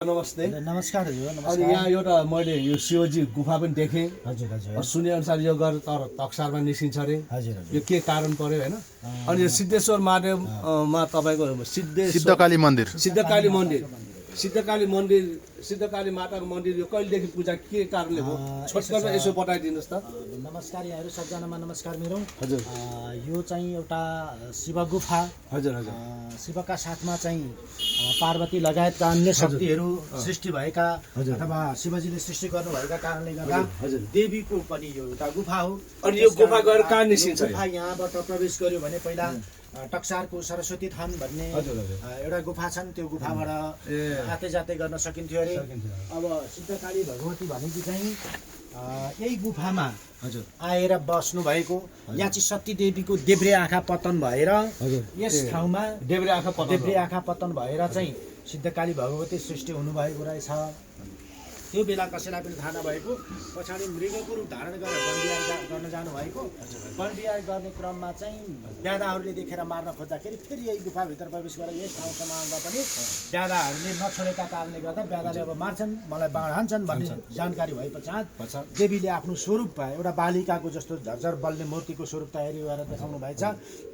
नमस्ते। नमस्कार हजुर। अनि नमस्कार। यहाँ एउटा मैले यो शिवजी गुफा पनि देखेँ। हजुर हजुर। सुने अनुसार यो गरेर तर तक्सारमा निस्किन्छ अरे। हजुर हजुर। यो के कारण पर्यो हैन? अनि यो सिद्धेश्वर महादेवमा तपाईको सिद्धकाली मन्दिर सिद्धकाली माताको मन्दिर यो कहिलेदेखि पूजा के कारणले हो? छोटकर्टमा यसो बताइदिनुस् त। नमस्कार यहाँहरु सबजनामा नमस्कार मेरो। हजुर। यो चाहिँ एउटा शिव गुफा। हजुर हजुर। शिवका साथमा चाहिँ पार्वती लगायतका अन्य शक्तिहरू सृष्टि भएका अथवा शिवजीले सृष्टि गर्नुभएका कारणले गर्दा देवीको पनि यो एउटा गुफा हो। अनि यो गुफा गएर कहाँ निस्किन्छ? गुफा यहाँबाट प्रवेश गर्यो भने पहिला टक्सारको सरस्वती थान भन्ने एउटा गुफा छन्। त्यो गुफाबाट आते जाते गर्न सकिन्थ्यो अरे। अब सिद्धकाली भगवती भनेकी चाहिँ यही गुफामा आएर बस्नु भएको। यहाँ चाहिँ सती देवीको देब्रे आँखा पतन भएर यस ठाउँमा देब्रे आँखा पतन भएर चाहिँ सिद्धकाली भगवती सृष्टि हुनुभएको रहेछ। त्यो बेला कसैलाई पनि थाहा नभएको पछाडि मृगको रूप धारण गरेर वनबिहार गर्न जानुभएको। वनबिहार गर्ने क्रममा चाहिँ ब्यादाहरूले देखेर मार्न खोज्दाखेरि फेरि यही गुफाभित्र प्रवेश गरेर यस ठाउँसम्म आउँदा पनि ब्यादाहरूले नछोडेका कारणले गर्दा ब्यादाले अब मार्छन् मलाई हान्छन् भन्ने जानकारी भए पश्चात देवीले आफ्नो स्वरूप एउटा बालिकाको जस्तो झरझर बल्ने मूर्तिको स्वरूप तयारी गरेर देखाउनु भएछ।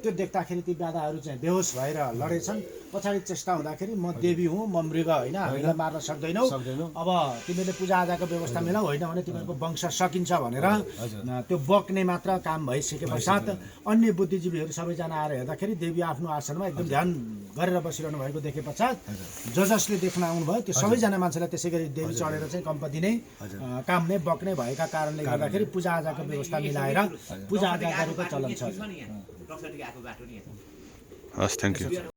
त्यो देख्दाखेरि ती ब्यादाहरू चाहिँ बेहोस भएर लडेछन्। पछाडि चेष्टा हुँदाखेरि म देवी हुँ, म मृग होइन, हामीलाई मार्न सक्दैनौ, अब तिमीले पूजाआजाको व्यवस्था मिलाऊ, होइन भने तिमीहरूको वंश सकिन्छ भनेर त्यो बक्ने मात्र काम भइसके पश्चात अन्य बुद्धिजीवीहरू सबैजना आएर हेर्दाखेरि देवी आफ्नो आसनमा एकदम ध्यान गरेर बसिरहनु भएको देखे पश्चात जसले देख्न आउनुभयो त्यो सबैजना मान्छेलाई त्यसै गरी देवी चढेर चाहिँ कम्प दिने काम्ने बक्ने भएका कारणले गर्दाखेरि पूजाआजाको व्यवस्था मिलाएर पूजाआजा गरेको चलन छ। हस्, थ्याङ्क यू।